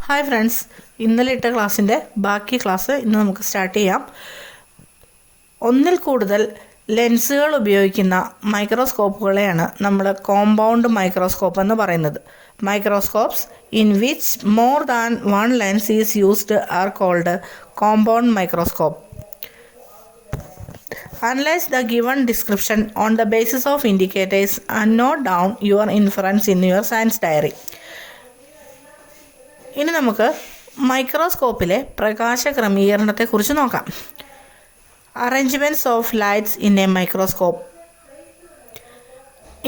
Hi friends, ഇന്നലെ ഇട്ട ക്ലാസ്സിൻ്റെ ബാക്കി ക്ലാസ് ഇന്ന് നമുക്ക് സ്റ്റാർട്ട് ചെയ്യാം. ഒന്നിൽ കൂടുതൽ ലെൻസുകൾ ഉപയോഗിക്കുന്ന മൈക്രോസ്കോപ്പുകളെയാണ് നമ്മൾ കോമ്പൗണ്ട് മൈക്രോസ്കോപ്പ് എന്ന് പറയുന്നത്. Microscopes in which more than one lens is used are called compound microscope. Analyze the given description on the basis of indicators and note down your inference in your science diary. ഇനി നമുക്ക് മൈക്രോസ്കോപ്പിലെ പ്രകാശ ക്രമീകരണത്തെക്കുറിച്ച് നോക്കാം. Arrangements of lights in a microscope.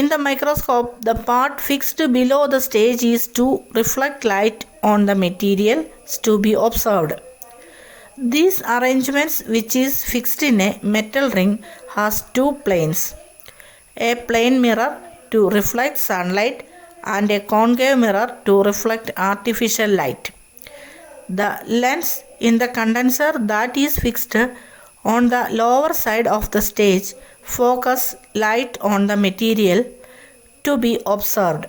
In the microscope, the part fixed below the stage is to reflect light on the material to be observed. These arrangements, which is fixed in a metal ring, has two planes, a plane mirror to reflect sunlight and a concave mirror to reflect artificial light. The lens in the condenser that is fixed on the lower side of the stage focus light on the material to be observed.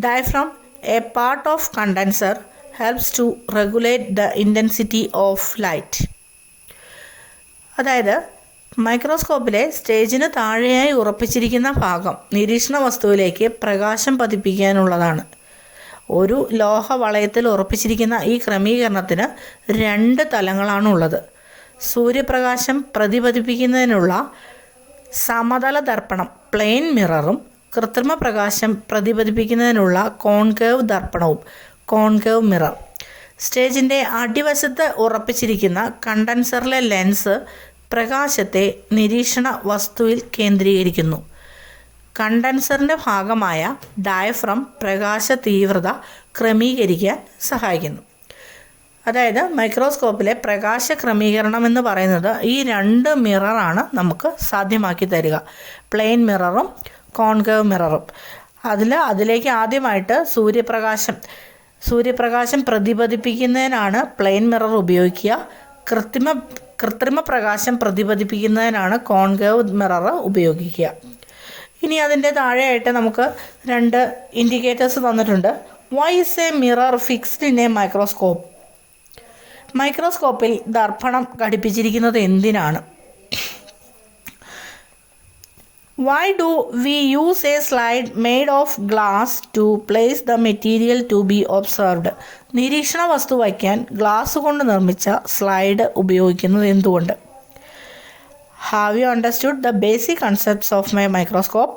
Diaphragm, a part of condenser, helps to regulate the intensity of light. അതായത് മൈക്രോസ്കോപ്പിലെ സ്റ്റേജിന് താഴെയായി ഉറപ്പിച്ചിരിക്കുന്ന ഭാഗം നിരീക്ഷണ വസ്തുവിലേക്ക് പ്രകാശം പതിപ്പിക്കാനുള്ളതാണ്. ഒരു ലോഹ വളയത്തിൽ ഉറപ്പിച്ചിരിക്കുന്ന ഈ ക്രമീകരണത്തിന് 2 തലങ്ങളാണുള്ളത്. സൂര്യപ്രകാശം പ്രതിപതിപ്പിക്കുന്നതിനുള്ള സമതല ദർപ്പണം പ്ലെയിൻ മിററും കൃത്രിമ പ്രകാശം പ്രതിപതിപ്പിക്കുന്നതിനുള്ള കോൺകേവ് ദർപ്പണവും കോൺകേവ് മിറർ. സ്റ്റേജിൻ്റെ അടിവശത്ത് ഉറപ്പിച്ചിരിക്കുന്ന കണ്ടൻസറിലെ ലെൻസ് പ്രകാശത്തെ നിരീക്ഷണ വസ്തുവിൽ കേന്ദ്രീകരിക്കുന്നു. കണ്ടൻസറിൻ്റെ ഭാഗമായ ഡയഫ്രം പ്രകാശ തീവ്രത ക്രമീകരിക്കാൻ സഹായിക്കുന്നു. അതായത് മൈക്രോസ്കോപ്പിലെ പ്രകാശ ക്രമീകരണം എന്ന് പറയുന്നത് ഈ 2 മിററാണ് നമുക്ക് സാധ്യമാക്കി തരിക, പ്ലെയിൻ മിററും കോൺകേവ് മിററും. അതിലേക്ക് ആദ്യമായിട്ട് സൂര്യപ്രകാശം പ്രതിപതിപ്പിക്കുന്നതിനാണ് പ്ലെയിൻ മിറർ ഉപയോഗിക്കുക. കൃത്രിമ പ്രകാശം പ്രതിപതിപ്പിക്കുന്നതിനാണ് കോൺകേവ് മിറർ ഉപയോഗിക്കുക. ഇനി അതിൻ്റെ താഴെയായിട്ട് നമുക്ക് 2 ഇൻഡിക്കേറ്റേഴ്സ് തന്നിട്ടുണ്ട്. Why is a mirror fixed in a microscope? മൈക്രോസ്കോപ്പിൽ ദർപ്പണം ഘടിപ്പിച്ചിരിക്കുന്നത് എന്തിനാണ്? Why do we use a slide made of glass to place the material to be observed? നിരീക്ഷണ വസ്തു വയ്ക്കാൻ ഗ്ലാസ് കൊണ്ട് നിർമ്മിച്ച സ്ലൈഡ് ഉപയോഗിക്കുന്നത് എന്തുകൊണ്ട്? Have you understood the basic concepts of my microscope?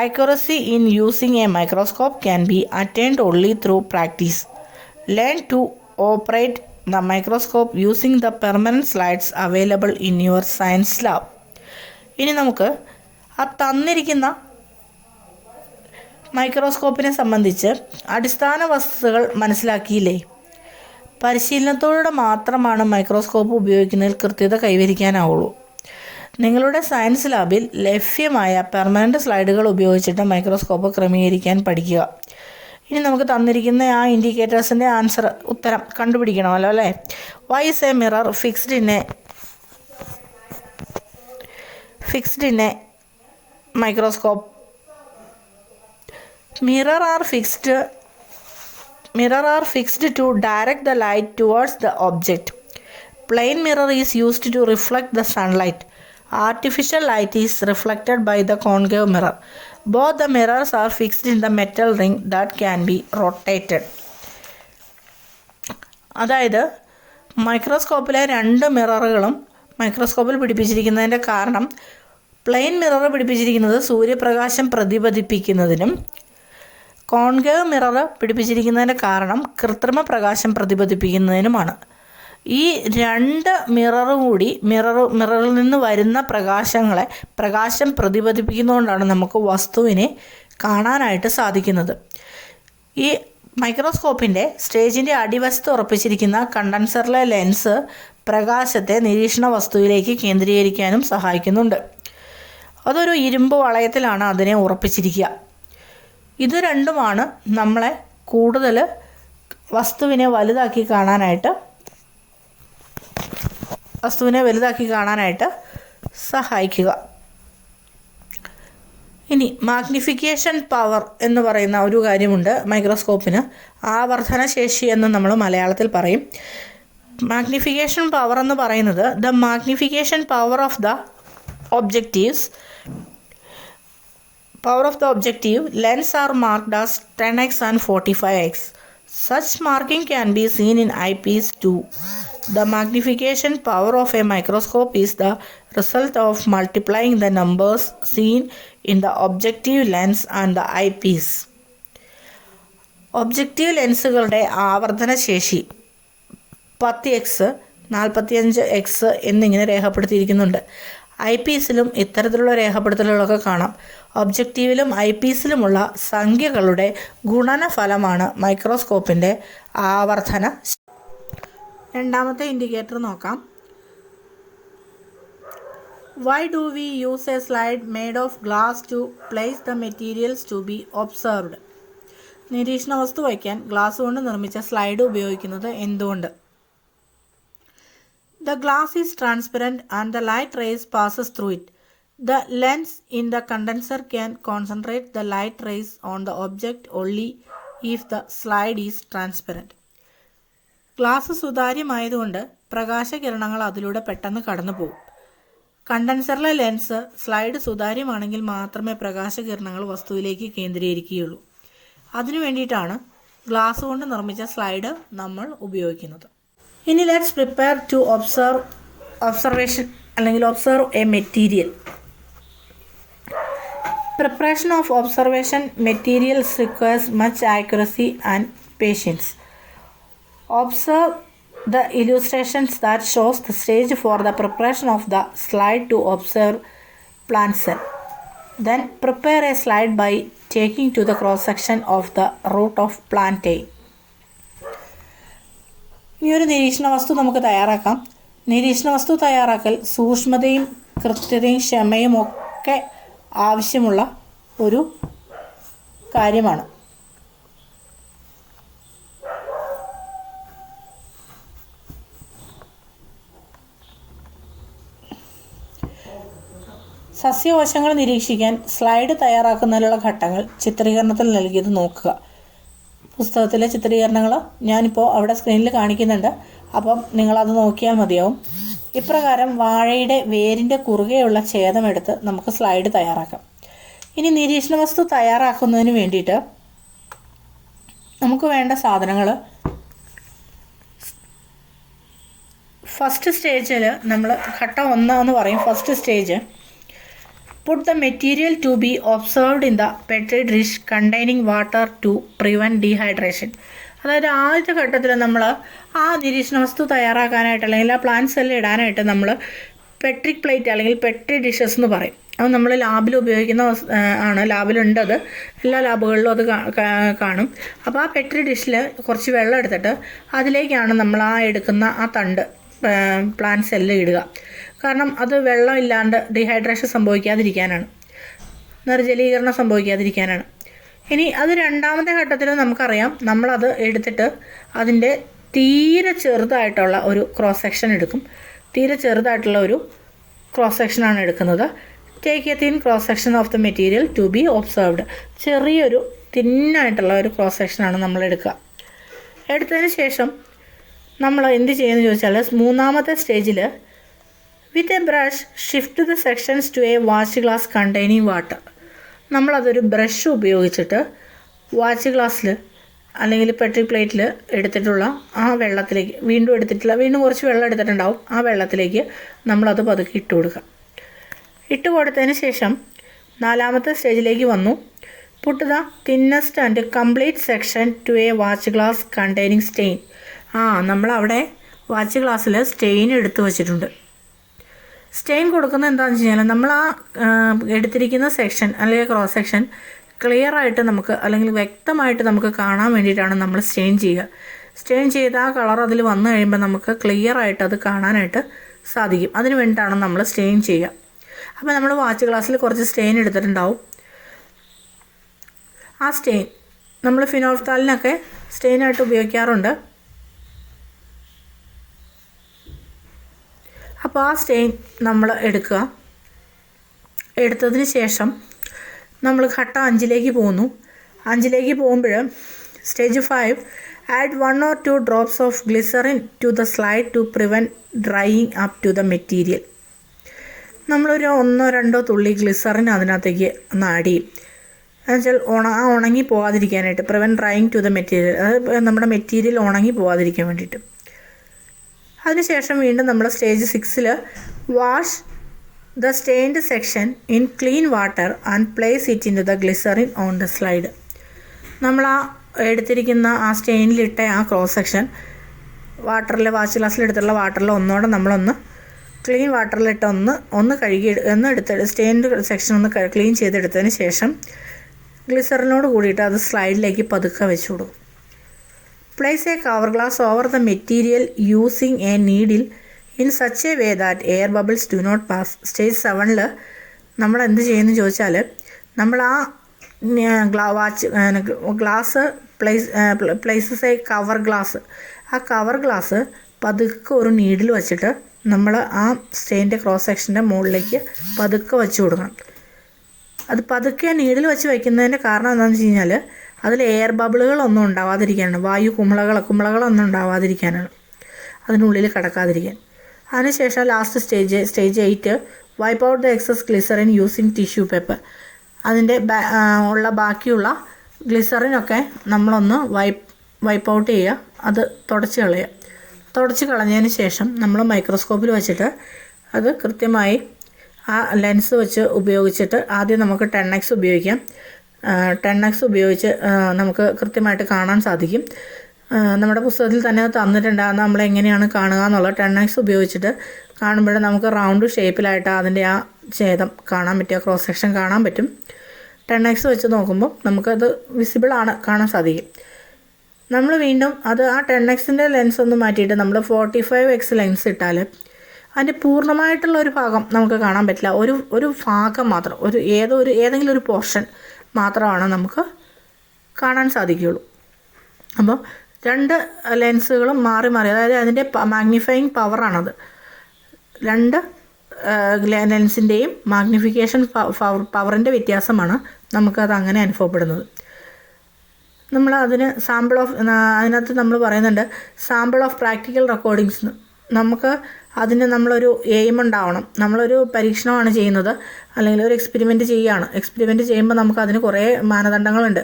Accuracy in using a microscope can be attained only through practice. Learn to operate the microscope using the permanent slides available in your science lab. ഇനി നമുക്ക് തന്നിരിക്കുന്ന മൈക്രോസ്കോപ്പിനെ സംബന്ധിച്ച് അടിസ്ഥാന വസ്തുതകൾ മനസ്സിലാക്കിയില്ലേ? പരിശീലനത്തോടെ മാത്രമാണ് microscope ഉപയോഗിക്കുന്നതിൽ കൃത്യത കൈവരിക്കാനാവുള്ളൂ. നിങ്ങളുടെ സയൻസ് ലാബിൽ ലഭ്യമായ പെർമനൻറ്റ് സ്ലൈഡുകൾ ഉപയോഗിച്ചിട്ട് മൈക്രോസ്കോപ്പ് ക്രമീകരിക്കാൻ പഠിക്കുക. ഇനി നമുക്ക് തന്നിരിക്കുന്ന ആ ഇൻഡിക്കേറ്റേഴ്സിൻ്റെ ഉത്തരം കണ്ടുപിടിക്കണമല്ലോ അല്ലേ? Why is a mirror fixed in a microscope? Mirror are fixed to direct the light towards the object. Plane mirror is used to reflect the sunlight. Artificial light is reflected by the concave mirror. Both the mirrors are fixed in the metal ring that can be rotated. അതായത് മൈക്രോസ്കോപ്പിലെ 2 മിററുകളും മൈക്രോസ്കോപ്പിൽ പിടിപ്പിച്ചിരിക്കുന്നതിൻ്റെ കാരണം plain mirror പിടിപ്പിച്ചിരിക്കുന്നത് സൂര്യപ്രകാശം പ്രതിപതിപ്പിക്കുന്നതിനും concave mirror പിടിപ്പിച്ചിരിക്കുന്നതിൻ്റെ കാരണം കൃത്രിമ പ്രകാശം പ്രതിപതിപ്പിക്കുന്നതിനുമാണ്. ഈ 2 മിററും കൂടി മിററിൽ നിന്ന് വരുന്ന പ്രകാശം പ്രതിപതിപ്പിക്കുന്നതുകൊണ്ടാണ് നമുക്ക് വസ്തുവിനെ കാണാനായിട്ട് സാധിക്കുന്നത്. ഈ മൈക്രോസ്കോപ്പിൻ്റെ സ്റ്റേജിൻ്റെ അടിവശത്ത് ഉറപ്പിച്ചിരിക്കുന്ന കണ്ടൻസറിലെ ലെൻസ് പ്രകാശത്തെ നിരീക്ഷണ വസ്തുവിലേക്ക് കേന്ദ്രീകരിക്കാനും സഹായിക്കുന്നുണ്ട്. അതൊരു ഇരുമ്പ് വളയത്തിലാണ് അതിനെ ഉറപ്പിച്ചിരിക്കുക. ഇത് രണ്ടുമാണ് നമ്മളെ കൂടുതൽ വസ്തുവിനെ വലുതാക്കി കാണാനായിട്ട് സഹായിക്കുക. ഇനി മാഗ്നിഫിക്കേഷൻ പവർ എന്ന് പറയുന്ന ഒരു കാര്യമുണ്ട് മൈക്രോസ്കോപ്പിന്. ആവർധന ശേഷി എന്ന് നമ്മൾ മലയാളത്തിൽ പറയും. മാഗ്നിഫിക്കേഷൻ പവർ എന്ന് പറയുന്നത് the magnification power of the objective lens are marked as 10x and 45x. Such marking can be seen in eyepiece too. The magnification power of a microscope is the result of multiplying the numbers seen in the objective lens and the eyepiece. Objective ലെൻസുകളുടെ ആവർത്തന ശേഷി 10x 45x എന്നിങ്ങനെ രേഖപ്പെടുത്തിയിരിക്കുന്നുണ്ട്. I പീസിലും ഇത്തരത്തിലുള്ള രേഖപ്പെടുത്തലുകളൊക്കെ കാണാം. ഒബ്ജക്റ്റീവിലും I പീസിലുമുള്ള സംഖ്യകളുടെ ഗുണനഫലമാണ് മൈക്രോസ്കോപ്പിൻ്റെ ആവർത്തന. രണ്ടാമത്തെ indicator നോക്കാം. Why do we use a slide made of glass to place the materials to be observed? നിരീക്ഷണ വസ്തു വയ്ക്കാൻ ഗ്ലാസ് കൊണ്ട് നിർമ്മിച്ച സ്ലൈഡ് ഉപയോഗിക്കുന്നത് എന്തുകൊണ്ട്? The glass is transparent and the light rays passes through it. The lens in the condenser can concentrate the light rays on the object only if the slide is transparent. Glass സുതാര്യമായതുകൊണ്ട് പ്രകാശകിരണങ്ങൾ അതിലൂടെ പെട്ടെന്ന് കടന്നു പോകും. കണ്ടൻസറിലെ lens slide സുതാര്യമാണെങ്കിൽ മാത്രമേ പ്രകാശകിരണങ്ങൾ വസ്തുവിലേക്ക് കേന്ദ്രീകരിക്കുകയുള്ളൂ. അതിനു വേണ്ടിയിട്ടാണ് glass കൊണ്ട് നിർമ്മിച്ച സ്ലൈഡ് നമ്മൾ ഉപയോഗിക്കുന്നത്. ഇനി let's prepare to observe a material. Preparation of observation materials requires much accuracy and patience. Observe the illustrations that shows the stage for the preparation of the slide to observe plant cell. Then prepare a slide by taking to the cross section of the root of plantain. ഈ ഒരു നിരീക്ഷണ വസ്തു നമുക്ക് തയ്യാറാക്കാം. നിരീക്ഷണ വസ്തു തയ്യാറാക്കൽ സൂക്ഷ്മതയും കൃത്യതയും ക്ഷമയും ഒക്കെ ആവശ്യമുള്ള ഒരു കാര്യമാണ്. സസ്യകോശങ്ങൾ നിരീക്ഷിക്കാൻ സ്ലൈഡ് തയ്യാറാക്കുന്നതിനുള്ള ഘട്ടങ്ങൾ ചിത്രീകരണത്തിൽ നൽകിയത് നോക്കുക. പുസ്തകത്തിലെ ചിത്രീകരണങ്ങൾ ഞാനിപ്പോൾ അവിടെ സ്ക്രീനിൽ കാണിക്കുന്നുണ്ട്. അപ്പം നിങ്ങളത് നോക്കിയാൽ മതിയാവും. ഇപ്രകാരം വാഴയുടെ വേരിൻ്റെ കുറുകെയുള്ള ഛേദമെടുത്ത് നമുക്ക് സ്ലൈഡ് തയ്യാറാക്കാം. ഇനി നിരീക്ഷണ വസ്തു തയ്യാറാക്കുന്നതിന് വേണ്ടിയിട്ട് നമുക്ക് വേണ്ട സാധനങ്ങൾ, ഫസ്റ്റ് സ്റ്റേജിൽ നമ്മൾ ഘട്ടം 1 എന്ന് പറയും. First stage, put the material to be observed in the petri dish containing water to prevent dehydration. അതായത് ആദ്യത്തെ ഘട്ടത്തിൽ നമ്മൾ ആ നിരീക്ഷണ വസ്തു തയ്യാറാക്കാനായിട്ട് അല്ലെങ്കിൽ ആ പ്ലാന്റ് സെല്ല് ഇടാനായിട്ട് നമ്മൾ പെട്രിക് പ്ലേറ്റ് അല്ലെങ്കിൽ പെട്രി ഡിഷസ് എന്ന് പറയും. അത് നമ്മൾ ലാബിൽ ഉപയോഗിക്കുന്ന ആണ്. ലാബിലുണ്ട്, അത് എല്ലാ ലാബുകളിലും അത് കാണും. അപ്പോൾ ആ പെട്രി ഡിഷിൽ കുറച്ച് വെള്ളം എടുത്തിട്ട് അതിലേക്കാണ് നമ്മൾ ആ എടുക്കുന്ന ആ തണ്ട് പ്ലാന്റ് സെല്ല് ഇടുക. കാരണം അത് വെള്ളമില്ലാണ്ട് ഡീഹൈഡ്രേഷൻ സംഭവിക്കാതിരിക്കാനാണ്, നിർജ്ജലീകരണം സംഭവിക്കാതിരിക്കാനാണ്. ഇനി അത് രണ്ടാമത്തെ ഘട്ടത്തിൽ നമുക്കറിയാം, നമ്മളത് എടുത്തിട്ട് അതിൻ്റെ തീരെ ചെറുതായിട്ടുള്ള ഒരു ക്രോസ് സെക്ഷൻ എടുക്കും. തീരെ ചെറുതായിട്ടുള്ള ഒരു ക്രോസ് സെക്ഷനാണ് എടുക്കുന്നത്. Take a thin cross section of the material to be observed. ചെറിയൊരു തിന്നായിട്ടുള്ള ഒരു ക്രോസ് സെക്ഷനാണ് നമ്മൾ എടുക്കുക. എടുത്തതിന് ശേഷം നമ്മൾ എന്ത് ചെയ്യുമെന്ന് ചോദിച്ചാൽ, മൂന്നാമത്തെ സ്റ്റേജിൽ with a brush shift the sections to a watch glass containing water. നമ്മളതൊരു ബ്രഷ് ഉപയോഗിച്ചിട്ട് വാച്ച് ഗ്ലാസ്സിൽ അല്ലെങ്കിൽ പെട്രി പ്ലേറ്റിൽ എടുത്തിട്ടുള്ള ആ വെള്ളത്തിലേക്ക് വീണ്ടും കുറച്ച് വെള്ളം എടുത്തിട്ടുണ്ടാവും. ആ വെള്ളത്തിലേക്ക് നമ്മളത് പതുക്കെ ഇട്ട് കൊടുക്കുക. ഇട്ട് കൊടുത്തതിന് ശേഷം നാലാമത്തെ സ്റ്റേജിലേക്ക് വന്നു. Put the thinnest and complete section to a watch glass containing stain. നമ്മളവിടെ വാച്ച് ഗ്ലാസ്സിൽ സ്റ്റെയിൻ എടുത്തു വച്ചിട്ടുണ്ട്. സ്റ്റെയിൻ കൊടുക്കുന്നത് എന്താണെന്ന് വെച്ച് കഴിഞ്ഞാൽ, നമ്മൾ ആ എടുത്തിരിക്കുന്ന സെക്ഷൻ അല്ലെങ്കിൽ ക്രോസ് സെക്ഷൻ ക്ലിയർ ആയിട്ട് നമുക്ക് അല്ലെങ്കിൽ വ്യക്തമായിട്ട് നമുക്ക് കാണാൻ വേണ്ടിയിട്ടാണ് നമ്മൾ സ്റ്റെയിൻ ചെയ്യുക. സ്റ്റെയിൻ ചെയ്ത ആ കളർ അതിൽ വന്നു കഴിയുമ്പോൾ നമുക്ക് ക്ലിയർ ആയിട്ട് അത് കാണാനായിട്ട് സാധിക്കും. അതിന് വേണ്ടിയിട്ടാണ് നമ്മൾ സ്റ്റെയിൻ ചെയ്യുക. അപ്പോൾ നമ്മൾ വാച്ച് ഗ്ലാസ്സിൽ കുറച്ച് സ്റ്റെയിൻ എടുത്തിട്ടുണ്ടാവും. ആ സ്റ്റെയിൻ നമ്മൾ ഫിനോൾഫ്താലിനൊക്കെ സ്റ്റെയിനായിട്ട് ഉപയോഗിക്കാറുണ്ട്. അപ്പോൾ ആ സ്റ്റെയിൻ നമ്മൾ എടുക്കുക. എടുത്തതിന് ശേഷം നമ്മൾ ഘട്ടം 5ലേക്ക് പോകുന്നു. 5ലേക്ക് പോകുമ്പോൾ stage 5 add 1 or 2 drops of glycerin to the slide to prevent drying up to the material. നമ്മളൊരു 1-2 തുള്ളി ഗ്ലിസറിൻ അതിനകത്തേക്ക് ഒന്ന് ആഡ് ചെയ്യും. എന്നുവെച്ചാൽ ഉണങ്ങി പോകാതിരിക്കാനായിട്ട്, prevent drying to the material, അത് നമ്മുടെ മെറ്റീരിയൽ ഉണങ്ങി പോകാതിരിക്കാൻ വേണ്ടിയിട്ട്. അതിനുശേഷം വീണ്ടും നമ്മൾ stage 6 wash the stained section in clean water and place it into the glycerine on the slide. നമ്മൾ ആ എടുത്തിരിക്കുന്ന ആ സ്റ്റെയിനിലിട്ട ആ ക്രോസ് സെക്ഷൻ വാട്ടറിൽ, വാഷ് ഗ്ലാസ്സിലെടുത്തുള്ള വാട്ടറിൽ ഒന്നോടെ നമ്മളൊന്ന് ക്ലീൻ വാട്ടറിലിട്ട് ഒന്ന് കഴുകി എടുത്ത് സ്റ്റെയിൻഡ് സെക്ഷൻ ഒന്ന് ക്ലീൻ ചെയ്തെടുത്തതിന് ശേഷം ഗ്ലിസറിനോട് കൂടിയിട്ട് അത് സ്ലൈഡിലേക്ക് പതുക്കെ വെച്ച് കൊടുക്കും. Place a cover glass over the material using a needle in such a way that air bubbles do not pass. Stage 7 നമ്മൾ എന്ത് ചെയ്യുമെന്ന് ചോദിച്ചാൽ, നമ്മൾ ആ glass places a cover glass, ആ കവർ ഗ്ലാസ് പതുക്കെ ഒരു നീഡിൽ വെച്ചിട്ട് നമ്മൾ ആ സ്റ്റെയിൻ്റെ ക്രോസ് സെക്ഷൻ്റെ മുകളിലേക്ക് പതുക്കെ വെച്ച് കൊടുക്കണം. അത് പതുക്കെ നീഡിൽ വെച്ച് വയ്ക്കുന്നതിൻ്റെ കാരണം എന്താണെന്ന് വെച്ച് കഴിഞ്ഞാൽ അതിൽ എയർ ബബിളുകളൊന്നും ഉണ്ടാവാതിരിക്കാനാണ്, വായു കുമിളകളൊന്നും ഉണ്ടാവാതിരിക്കാനാണ്, അതിനുള്ളിൽ കടക്കാതിരിക്കാൻ. അതിനുശേഷം last stage 8 wipe out the excess glycerine using tissue paper. അതിൻ്റെ ബാക്കിയുള്ള ഗ്ലിസറിനൊക്കെ നമ്മളൊന്ന് വൈപ്പ് ഔട്ട് ചെയ്യുക, അത് തുടച്ച് കളഞ്ഞതിന് ശേഷം നമ്മൾ മൈക്രോസ്കോപ്പിൽ വെച്ചിട്ട് അത് കൃത്യമായി ആ ലെൻസ് വെച്ച് ഉപയോഗിച്ചിട്ട് ആദ്യം നമുക്ക് 10x ഉപയോഗിക്കാം. 10x ഉപയോഗിച്ച് നമുക്ക് കൃത്യമായിട്ട് കാണാൻ സാധിക്കും. നമ്മുടെ പുസ്തകത്തിൽ തന്നെ തന്നിട്ടുണ്ട് നമ്മളെങ്ങനെയാണ് കാണുക എന്നുള്ളത്. 10x ഉപയോഗിച്ചിട്ട് കാണുമ്പോൾ നമുക്ക് റൗണ്ട് ഷേപ്പിലായിട്ട് അതിൻ്റെ ആ ഛേദം കാണാൻ പറ്റും, ക്രോസ് സെക്ഷൻ കാണാൻ പറ്റും. 10x വെച്ച് നോക്കുമ്പോൾ നമുക്കത് വിസിബിളാണ്, കാണാൻ സാധിക്കും. നമ്മൾ വീണ്ടും അത് ആ 10xൻ്റെ ലെൻസ് ഒന്ന് മാറ്റിയിട്ട് നമ്മൾ 45x ലെൻസ് ഇട്ടാൽ അതിൻ്റെ പൂർണ്ണമായിട്ടുള്ള ഒരു ഭാഗം നമുക്ക് കാണാൻ പറ്റില്ല. ഒരു ഭാഗം മാത്രം, ഏതെങ്കിലും ഒരു പോർഷൻ മാത്രമാണ് നമുക്ക് കാണാൻ സാധിക്കുകയുള്ളൂ. അപ്പോൾ 2 ലെൻസുകളും മാറി അതായത് അതിൻ്റെ മാഗ്നിഫയിങ് പവറാണത്. 2 ലെൻസിൻ്റെയും മാഗ്നിഫിക്കേഷൻ പവറിൻ്റെ വ്യത്യാസമാണ് നമുക്കത് അങ്ങനെ അനുഭവപ്പെടുന്നത്. നമ്മൾ അതിനകത്ത് നമ്മൾ പറയുന്നുണ്ട് സാമ്പിൾ ഓഫ് പ്രാക്ടിക്കൽ റെക്കോർഡിങ്സ്. നമുക്ക് അതിന് നമ്മളൊരു എയിം ഉണ്ടാവണം. നമ്മളൊരു പരീക്ഷണമാണ് ചെയ്യുന്നത്, അല്ലെങ്കിൽ ഒരു എക്സ്പെരിമെൻറ്റ് ചെയ്യുമ്പോൾ നമുക്ക് അതിന് കുറേ മാനദണ്ഡങ്ങളുണ്ട്.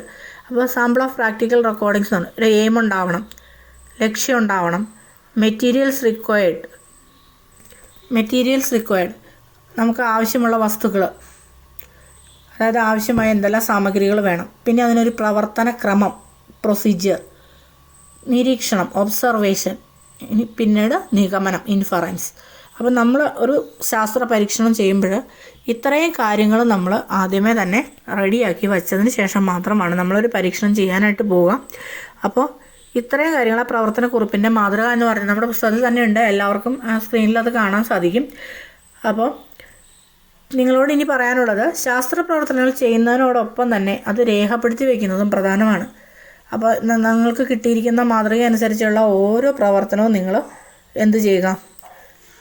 അപ്പോൾ സാമ്പിൾ ഓഫ് പ്രാക്ടിക്കൽ റെക്കോർഡിങ്സ് ആണ്. ഒരു എയിം ഉണ്ടാവണം, ലക്ഷ്യം ഉണ്ടാവണം. മെറ്റീരിയൽസ് റിക്വയർഡ് നമുക്ക് ആവശ്യമുള്ള വസ്തുക്കൾ, അതായത് ആവശ്യമായ എന്തെല്ലാം സാമഗ്രികൾ വേണം. പിന്നെ അതിനൊരു പ്രവർത്തന ക്രമം, പ്രൊസീജിയർ, നിരീക്ഷണം, ഒബ്സർവേഷൻ, പിന്നീട് നിഗമനം, ഇൻഫറൻസ്. അപ്പോൾ നമ്മൾ ഒരു ശാസ്ത്ര പരീക്ഷണം ചെയ്യുമ്പോൾ ഇത്രയും കാര്യങ്ങൾ നമ്മൾ ആദ്യമേ തന്നെ റെഡിയാക്കി വച്ചതിന് ശേഷം മാത്രമാണ് നമ്മളൊരു പരീക്ഷണം ചെയ്യാനായിട്ട് പോവുക. അപ്പോൾ ഇത്രയും കാര്യങ്ങൾ ആ പ്രവർത്തനക്കുറിപ്പിൻ്റെ മാതൃക എന്ന് പറയുന്നത് നമ്മുടെ പുസ്തകത്തിൽ തന്നെ ഉണ്ട്. എല്ലാവർക്കും ആ സ്ക്രീനിൽ അത് കാണാൻ സാധിക്കും. അപ്പോൾ നിങ്ങളോട് ഇനി പറയാനുള്ളത്, ശാസ്ത്ര പ്രവർത്തനങ്ങൾ ചെയ്യുന്നതിനോടൊപ്പം തന്നെ അത് രേഖപ്പെടുത്തി വയ്ക്കുന്നതും പ്രധാനമാണ്. അപ്പോൾ നിങ്ങൾക്ക് കിട്ടിയിരിക്കുന്ന മാതൃക അനുസരിച്ചുള്ള ഓരോ പ്രവർത്തനവും നിങ്ങൾ എന്ത് ചെയ്യുക,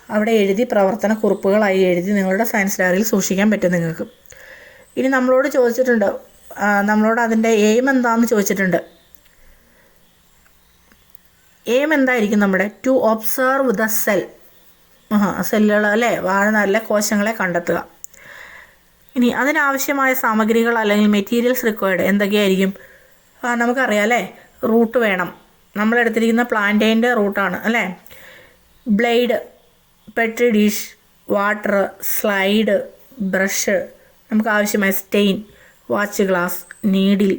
അവിടെ എഴുതി പ്രവർത്തന കുറിപ്പുകളായി എഴുതി നിങ്ങളുടെ സയൻസ് ഡയറിയിൽ സൂക്ഷിക്കാൻ പറ്റും നിങ്ങൾക്ക്. ഇനി നമ്മളോട് ചോദിച്ചിട്ടുണ്ട്, നമ്മളോട് അതിൻ്റെ എയിം എന്താണെന്ന് ചോദിച്ചിട്ടുണ്ട്. എയിം എന്തായിരിക്കും നമ്മുടെ? ടു ഒബ്സർവ് ദ സെല്ലുകൾ അല്ലേ, വാഴനാരിലെ കോശങ്ങളെ കണ്ടെത്തുക. ഇനി അതിനാവശ്യമായ സാമഗ്രികൾ അല്ലെങ്കിൽ മെറ്റീരിയൽസ് റിക്വയർഡ് എന്തൊക്കെയായിരിക്കും? നമുക്കറിയാം അല്ലേ, റൂട്ട് വേണം. നമ്മളെടുത്തിരിക്കുന്ന പ്ലാന്റൈൻ്റെ റൂട്ടാണ് അല്ലേ. Blade, petri dish, water, slide, brush, നമുക്ക് ആവശ്യമായ stain, watch glass, needle,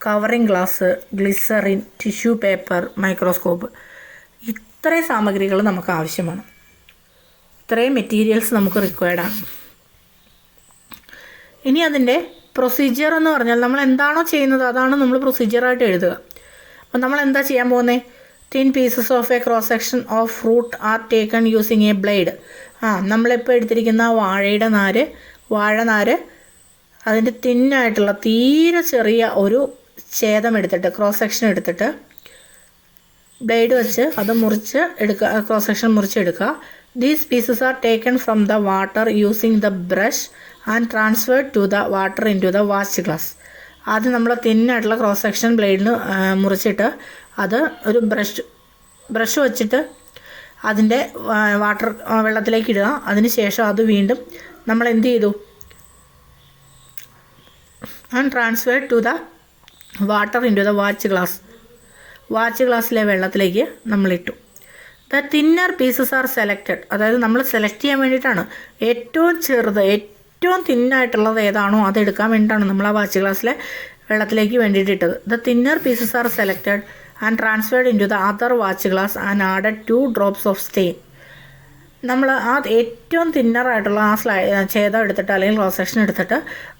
covering glass, glycerine, tissue paper, microscope. ഇത്രയും സാമഗ്രികൾ നമുക്ക് ആവശ്യമാണ്. ഇത്രയും മെറ്റീരിയൽസ് നമുക്ക് റിക്വയർഡാണ്. ഇനി അതിൻ്റെ പ്രൊസീജിയർ എന്ന് പറഞ്ഞാൽ നമ്മൾ എന്താണോ ചെയ്യുന്നത് അതാണ് നമ്മൾ പ്രൊസീജിയറായിട്ട് എഴുതുക. അപ്പോൾ നമ്മൾ എന്താ ചെയ്യാൻ പോകുന്നത്? 10 pieces of A cross section of fruit are taken using A blade. നമ്മളിപ്പോൾ എടുത്തിരിക്കുന്ന വാഴനാര് അതിൻ്റെ തിന്നായിട്ടുള്ള തീരെ ചെറിയ ഒരു ഛേദം എടുത്തിട്ട്, ക്രോസ് സെക്ഷൻ എടുത്തിട്ട് ബ്ലേഡ് വെച്ച് അത് മുറിച്ച് എടുക്കുക, ക്രോസ് സെക്ഷൻ മുറിച്ചെടുക്കുക. These pieces are taken from the water using the brush and transferred to the water into the watch glass. ആദ്യം നമ്മൾ തിന്നായിട്ടുള്ള ക്രോസ് സെക്ഷൻ ബ്ലേഡിന് മുറിച്ചിട്ട് അത് ഒരു ബ്രഷ് വെച്ചിട്ട് അതിൻ്റെ വാട്ടർ വെള്ളത്തിലേക്ക് ഇടുക. അതിന് ശേഷം അത് വീണ്ടും നമ്മൾ എന്ത് ചെയ്തു, and transferred to the water into the watch ഗ്ലാസ്സിലെ വെള്ളത്തിലേക്ക് നമ്മളിട്ടു. The thinner pieces are selected, അതായത് നമ്മൾ സെലക്ട് ചെയ്യാൻ വേണ്ടിയിട്ടാണ്. ഏറ്റവും ചെറുത്, ഏറ്റവും തിന്നായിട്ടുള്ളത് ഏതാണോ അതെടുക്കാൻ വേണ്ടിയിട്ടാണ് നമ്മൾ ആ വാച്ച് ഗ്ലാസ്സിലെ വെള്ളത്തിലേക്ക് വേണ്ടിയിട്ട് ഇട്ടത്. The thinner pieces are selected and transferred into the other watch glass and added 2 drops of stain. നമ്മൾ ആ ഏറ്റവും തിന്നറായിട്ടുള്ള ആ ഛേദം എടുത്തിട്ട് അല്ലെങ്കിൽ ക്രോസ് സെക്ഷൻ എടുത്തിട്ട്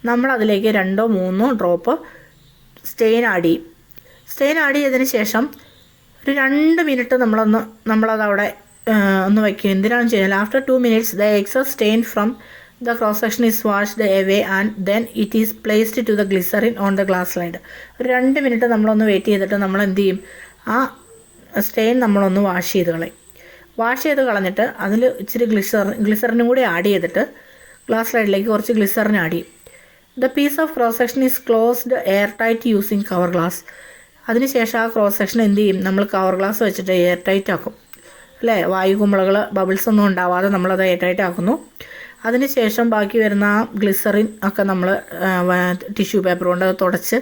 നമ്മൾ അതിലേക്ക് 2-3 ഡ്രോപ്പ് സ്റ്റെയിൻ ആഡ് ചെയ്യും. സ്റ്റെയിൻ ആഡ് ചെയ്തതിന് ശേഷം ഒരു 2 മിനിറ്റ് നമ്മളതവിടെ ഒന്ന് വയ്ക്കും. എന്തിനാണെന്ന് വെച്ചാൽ after 2 minutes the excess stain from the cross section is washed away and then it is placed to the glycerine on the glass slide. ഒരു 2 മിനിറ്റ് നമ്മളൊന്ന് വെയിറ്റ് ചെയ്തിട്ട് നമ്മൾ എന്ത് ചെയ്യും, ആ സ്റ്റെയിൻ നമ്മളൊന്ന് വാഷ് ചെയ്ത് കളഞ്ഞിട്ട് അതിൽ ഇച്ചിരി ഗ്ലിസറിനും കൂടി ആഡ് ചെയ്തിട്ട് ഗ്ലാസ് സ്ലൈഡിലേക്ക് കുറച്ച് ഗ്ലിസറിൻ ആഡ് ചെയ്യും. The piece of cross section is closed air tight using cover glass. അതിനുശേഷം ആ ക്രോസ് സെക്ഷൻ എന്ത് ചെയ്യും, നമ്മൾ കവർ ഗ്ലാസ് വെച്ചിട്ട് എയർ ടൈറ്റ് ആക്കും, അല്ലേ? വായു കുമിളകൾ, ബബിൾസ് ഒന്നും ഉണ്ടാവാതെ നമ്മളത് എയർ ടൈറ്റ് ആക്കുന്നു. അതിനുശേഷം ബാക്കി വരുന്ന ആ ഗ്ലിസറിൻ ഒക്കെ നമ്മൾ ടിഷ്യൂ പേപ്പർ കൊണ്ട് തുടച്ച്,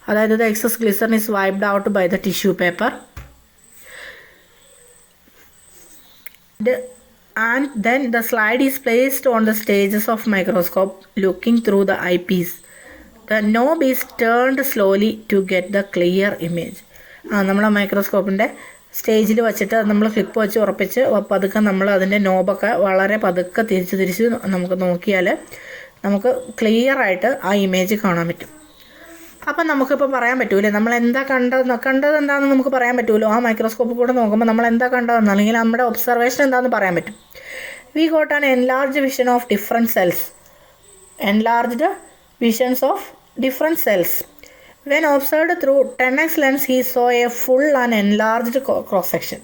അതായത് the excess glycerine is wiped out by the tissue paper and then the slide is placed on the stages of microscope looking through the eyepiece. The knob is turned slowly to get the clear image. നമ്മൾ മൈക്രോസ്കോപ്പിൻ്റെ സ്റ്റേജിൽ വെച്ചിട്ട് നമ്മൾ clip വെച്ച് ഉറപ്പിച്ച് പതുക്കെ നമ്മൾ അതിൻ്റെ നോബൊക്കെ വളരെ പതുക്കെ തിരിച്ച് നമുക്ക് നോക്കിയാൽ നമുക്ക് ക്ലിയർ ആയിട്ട് ആ ഇമേജ് കാണാൻ പറ്റും. അപ്പം നമുക്കിപ്പോൾ പറയാൻ പറ്റൂലേ നമ്മൾ എന്താ കണ്ടത് എന്താണെന്ന് നമുക്ക് പറയാൻ പറ്റുമല്ലോ. ആ മൈക്രോസ്കോപ്പിൽ കൂടെ നോക്കുമ്പോൾ നമ്മൾ എന്താ കണ്ടതെന്ന്, അല്ലെങ്കിൽ നമ്മുടെ ഒബ്സർവേഷൻ എന്താണെന്ന് പറയാൻ പറ്റും. We got an enlarged vision of different cells. When observed through 10x lens he so A full and enlarged cross section.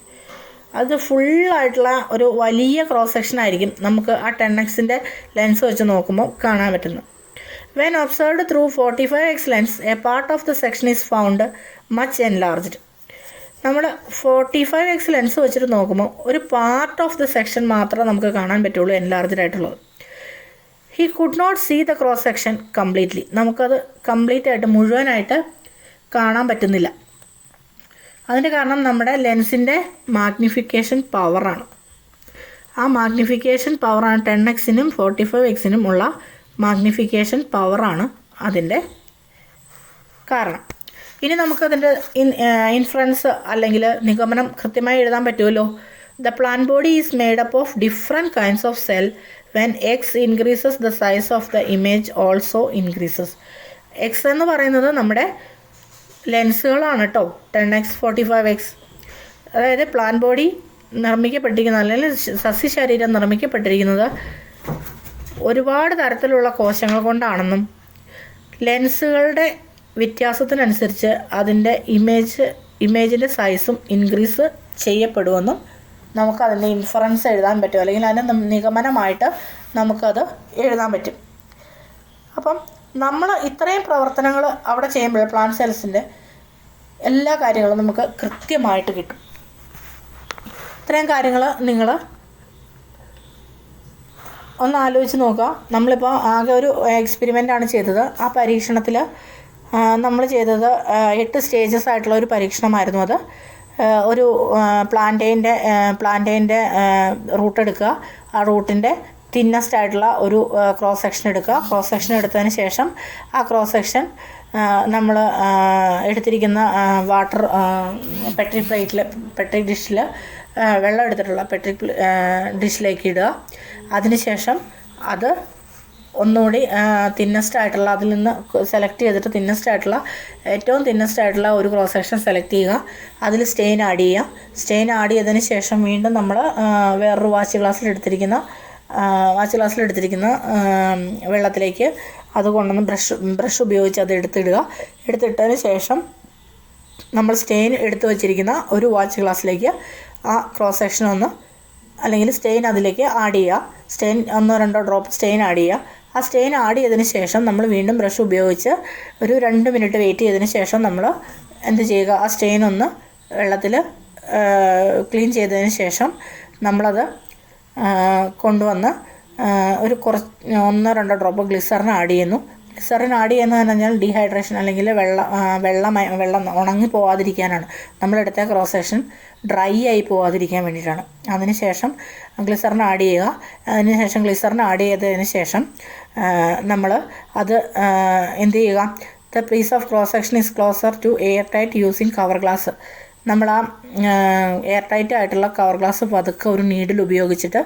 അത് ഫുള്ളായിട്ടുള്ള ഒരു വലിയ ക്രോസ് സെക്ഷൻ ആയിരിക്കും നമുക്ക് ആ 10x ലെൻസ് വെച്ച് നോക്കുമ്പോൾ കാണാൻ പറ്റുന്നത്. When observed through 45x lens, a part of the section is found much enlarged. നമ്മൾ 45x ലെൻസ് വെച്ചിട്ട് നോക്കുമ്പോൾ ഒരു പാർട്ട് ഓഫ് ദ സെക്ഷൻ മാത്രമേ നമുക്ക് കാണാൻ പറ്റുള്ളൂ എൻലാർജ്ഡ് ആയിട്ടുള്ളത്. He could not see the cross section completely. നമുക്കത് കംപ്ലീറ്റ് ആയിട്ട് മുഴുവനായിട്ട് കാണാൻ പറ്റുന്നില്ല. അതിൻ്റെ കാരണം നമ്മുടെ ലെൻസിൻ്റെ മാഗ്നിഫിക്കേഷൻ പവറാണ്. ആ മാഗ്നിഫിക്കേഷൻ പവറാണ് 10xനും 45xനും ഉള്ള മാഗ്നിഫിക്കേഷൻ പവറാണ് അതിൻ്റെ കാരണം. ഇനി നമുക്കതിൻ്റെ ഇൻഫറൻസ് അല്ലെങ്കിൽ നിഗമനം കൃത്യമായി എഴുതാൻ പറ്റുമല്ലോ. The plant body is made up of different kinds of cell. When X increases the size of the image also increases. X എന്ന് പറയുന്നത് നമ്മുടെ ലെൻസുകളാണ് കേട്ടോ. 10x 45x, അതായത് പ്ലാന്റ് ബോഡി നിർമ്മിക്കപ്പെട്ടിരിക്കുന്നത് അല്ലെങ്കിൽ സസ്യശരീരം നിർമ്മിക്കപ്പെട്ടിരിക്കുന്നത് ഒരുപാട് തരത്തിലുള്ള കോശങ്ങൾ കൊണ്ടാണെന്നും ലെൻസുകളുടെ വ്യത്യാസത്തിനനുസരിച്ച് അതിൻ്റെ ഇമേജിൻ്റെ സൈസും ഇൻക്രീസ് ചെയ്യപ്പെടുമെന്നും നമുക്കതിൻ്റെ ഇൻഫറൻസ് എഴുതാൻ പറ്റും, അല്ലെങ്കിൽ അതിൻ്റെ നിഗമനമായിട്ട് നമുക്കത് എഴുതാൻ പറ്റും. അപ്പം നമ്മൾ ഇത്രയും പ്രവർത്തനങ്ങൾ അവിടെ ചെയ്യുമ്പോൾ പ്ലാന്റ് സെൽസിൻ്റെ എല്ലാ കാര്യങ്ങളും നമുക്ക് കൃത്യമായിട്ട് കിട്ടും. ഇത്രയും കാര്യങ്ങൾ നിങ്ങൾ ഒന്ന് ആലോചിച്ച് നോക്കുക. നമ്മളിപ്പോൾ ആകെ ഒരു എക്സ്പെരിമെൻ്റാണ് ചെയ്തത്. ആ പരീക്ഷണത്തിൽ നമ്മൾ ചെയ്തത് 8 സ്റ്റേജസ് ആയിട്ടുള്ള ഒരു പരീക്ഷണമായിരുന്നു. അത് ഒരു പ്ലാന്റൈൻ്റെ റൂട്ട് എടുക്കുക. ആ റൂട്ടിൻ്റെ തിന്നസ്റ്റ് ആയിട്ടുള്ള ഒരു ക്രോസ് സെക്ഷൻ എടുക്കുക. ക്രോസ് സെക്ഷൻ എടുത്തതിന് ശേഷം ആ ക്രോസ് സെക്ഷൻ നമ്മൾ എടുത്തിരിക്കുന്ന വാട്ടർ പെട്രി ഡിഷിൽ വെള്ളം എടുത്തിട്ടുള്ള പെട്രി ഡിഷിലേക്ക് ഇടുക. അതിനുശേഷം അത് ഒന്നുകൂടി തിന്നസ്റ്റ് ആയിട്ടുള്ള, അതിൽ നിന്ന് സെലക്ട് ചെയ്തിട്ട് ഏറ്റവും തിന്നസ്റ്റ് ആയിട്ടുള്ള ഒരു ക്രോസ് സെക്ഷൻ സെലക്ട് ചെയ്യുക. അതിൽ സ്റ്റെയിൻ ആഡ് ചെയ്യുക. സ്റ്റെയിൻ ആഡ് ചെയ്തതിന് ശേഷം വീണ്ടും നമ്മൾ വേറൊരു വാച്ച് ഗ്ലാസ്സിൽ എടുത്തിരിക്കുന്ന വെള്ളത്തിലേക്ക് അത് കൊണ്ടുവന്ന് ബ്രഷ് ഉപയോഗിച്ച് അത് എടുത്തിട്ടതിന് ശേഷം നമ്മൾ സ്റ്റെയിൻ എടുത്ത് വെച്ചിരിക്കുന്ന ഒരു വാച്ച് ഗ്ലാസ്സിലേക്ക് ആ ക്രോസ് സെക്ഷൻ അല്ലെങ്കിൽ സ്റ്റെയിൻ അതിലേക്ക് ആഡ് ചെയ്യുക. സ്റ്റെയിൻ 1-2 ഡ്രോപ്പ് സ്റ്റെയിൻ ആഡ് ചെയ്യുക. ആ സ്റ്റെയിൻ ആഡ് ചെയ്തതിന് ശേഷം നമ്മൾ വീണ്ടും ബ്രഷ് ഉപയോഗിച്ച് ഒരു 2 മിനിറ്റ് വെയിറ്റ് ചെയ്തതിന് ശേഷം നമ്മൾ എന്ത് ചെയ്യുക, ആ സ്റ്റെയിൻ ഒന്ന് വെള്ളത്തിൽ ക്ലീൻ ചെയ്തതിന് ശേഷം നമ്മളത് കൊണ്ടുവന്ന് ഒരു 1-2 ഡ്രോപ്പ് ഗ്ലിസറിൻ ആഡ് ചെയ്യുന്നു. ഗ്ലിസറിൻ ആഡ് ചെയ്യുന്നതെന്ന് പറഞ്ഞാൽ ഡീഹൈഡ്രേഷൻ അല്ലെങ്കിൽ വെള്ളം ഉണങ്ങി പോകാതിരിക്കാനാണ്. നമ്മളെടുത്ത ക്രോസ് സെക്ഷൻ ഡ്രൈ ആയി പോകാതിരിക്കാൻ വേണ്ടിയിട്ടാണ്. അതിനുശേഷം ഗ്ലിസറിൻ ആഡ് ചെയ്യുക. അതിനുശേഷം ഗ്ലിസറിൻ ആഡ് ചെയ്തതിന് ശേഷം നമ്മൾ അത് എന്ത് ചെയ്യുക, the piece of cross section is closer to air tight using cover glass. നമ്മൾ ആ എയർ ടൈറ്റ് ആയിട്ടുള്ള കവർ ഗ്ലാസ് പതുക്കെ ഒരു നീഡിൽ ഉപയോഗിച്ചിട്ട്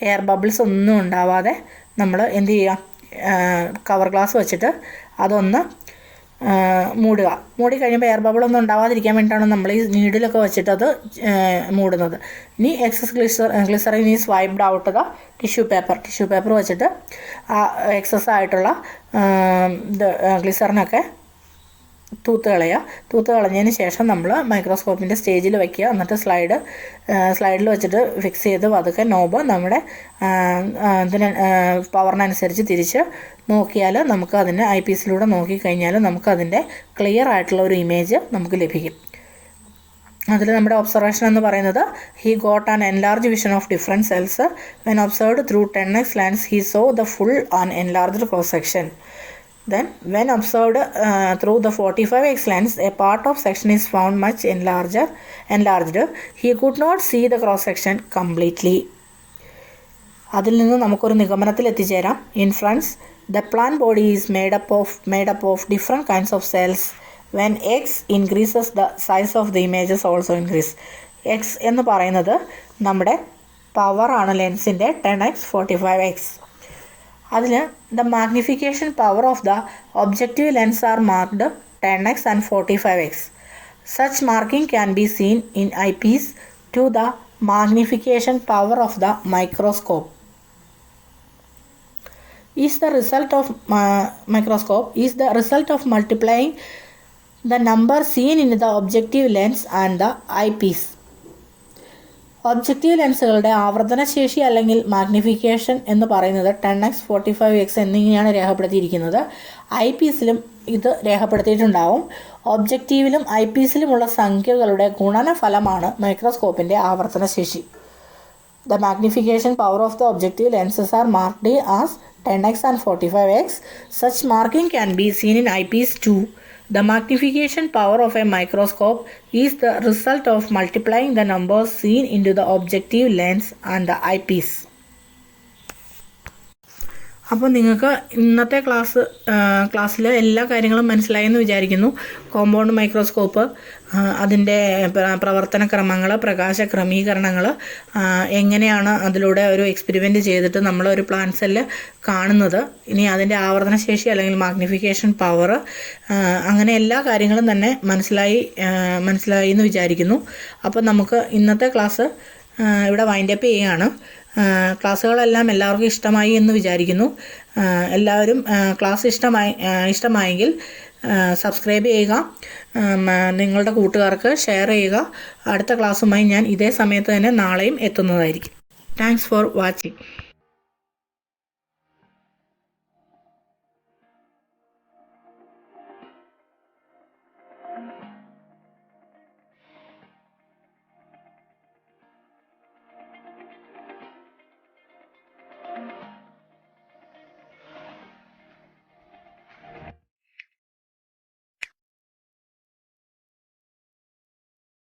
എയർ ബബിൾസ് ഒന്നും ഉണ്ടാവാതെ നമ്മൾ എന്ത് ചെയ്യുക, കവർ ഗ്ലാസ് വെച്ചിട്ട് അതൊന്ന് മൂടുക. മൂടി കഴിയുമ്പോൾ എയർ ബബിളൊന്നും ഉണ്ടാവാതിരിക്കാൻ വേണ്ടിയിട്ടാണ് നമ്മൾ ഈ നീഡിലൊക്കെ വെച്ചിട്ട് അത് മൂടുന്നത്. ഇനി excess glycerine is wiped out the tissue paper വെച്ചിട്ട് ആ എക്സസ് ആയിട്ടുള്ള ഗ്ലിസറിനൊക്കെ തൂത്ത് കളഞ്ഞതിന് ശേഷം നമ്മൾ മൈക്രോസ്കോപ്പിൻ്റെ സ്റ്റേജിൽ വയ്ക്കുക. എന്നിട്ട് സ്ലൈഡിൽ വെച്ചിട്ട് ഫിക്സ് ചെയ്ത് പതുക്കെ നോബ് നമ്മുടെ പവറിനനുസരിച്ച് തിരിച്ച് നോക്കിയാൽ നമുക്ക് അതിൻ്റെ ഐ പീസിലൂടെ നോക്കിക്കഴിഞ്ഞാൽ നമുക്കതിൻ്റെ ക്ലിയർ ആയിട്ടുള്ള ഒരു ഇമേജ് നമുക്ക് ലഭിക്കും. അതിൽ നമ്മുടെ ഒബ്സർവേഷൻ എന്ന് പറയുന്നത്, he got an enlarge vision of different cells when observed through 10x lens he so the full an enlarged cross section. Then, when observed through the 45x lens, a part of section is found much enlarged. He could not see the cross section completely. അതിൽ നിന്ന് നമുക്കൊരു നിഗമനത്തിൽ എത്തിച്ചേരാം. In France, the plant body is made up of different kinds of cells. When x increases, the size of the images also increase. x എന്ന് പറയുന്നത് നമ്മുടെ പവറാണ്, ലെൻസിൻ്റെ 10x 45x. അതിൽ the magnification power of the objective lens are marked 10x and 45x. Such marking can be seen in eyepiece to the magnification power of the microscope. Is the result of multiplying the number seen in the objective lens and the eyepiece. Objective ലെൻസുകളുടെ ആവർത്തനശേഷി അല്ലെങ്കിൽ magnification എന്ന് പറയുന്നത് 10x 45x എന്നിങ്ങനെയാണ് രേഖപ്പെടുത്തിയിരിക്കുന്നത്. I പീസിലും ഇത് രേഖപ്പെടുത്തിയിട്ടുണ്ടാവും. ഒബ്ജക്റ്റീവിലും I പീസിലുമുള്ള സംഖ്യകളുടെ ഗുണനഫലമാണ് മൈക്രോസ്കോപ്പിൻ്റെ ആവർത്തനശേഷി. The magnification power of the objective lenses are marked as 10x and 45x. Such marking can be seen in eyepiece too. The magnification power of a microscope is the result of multiplying the numbers seen into the objective lens and the eyepiece. അപ്പോൾ നിങ്ങൾക്ക് ഇന്നത്തെ ക്ലാസ്സിൽ എല്ലാ കാര്യങ്ങളും മനസ്സിലായെന്ന് വിചാരിക്കുന്നു. Compound microscope, അതിൻ്റെ പ്രവർത്തനക്രമങ്ങൾ, പ്രകാശ ക്രമീകരണങ്ങൾ, എങ്ങനെയാണ് അതിലൂടെ ഒരു എക്സ്പെരിമെൻ്റ് ചെയ്തിട്ട് നമ്മളൊരു പ്ലാന്റ് സെല്ല് കാണുന്നത്, ഇനി അതിൻ്റെ ആവർത്തനശേഷി അല്ലെങ്കിൽ മാഗ്നിഫിക്കേഷൻ പവർ, അങ്ങനെ എല്ലാ കാര്യങ്ങളും തന്നെ മനസ്സിലായി എന്ന് വിചാരിക്കുന്നു. അപ്പോൾ നമുക്ക് ഇന്നത്തെ ക്ലാസ് ഇവിടെ വൈൻഡപ്പ് ചെയ്യുകയാണ്. ക്ലാസ്സുകളെല്ലാം എല്ലാവർക്കും ഇഷ്ടമായി എന്ന് വിചാരിക്കുന്നു. എല്ലാവരും ക്ലാസ് ഇഷ്ടമായെങ്കിൽ സബ്സ്ക്രൈബ് ചെയ്യുക, നിങ്ങളുടെ കൂട്ടുകാർക്ക് ഷെയർ ചെയ്യുക. അടുത്ത ക്ലാസ്സുമായി ഞാൻ ഇതേ സമയത്ത് തന്നെ നാളെയും എത്തുന്നതായിരിക്കും. Thanks for watching.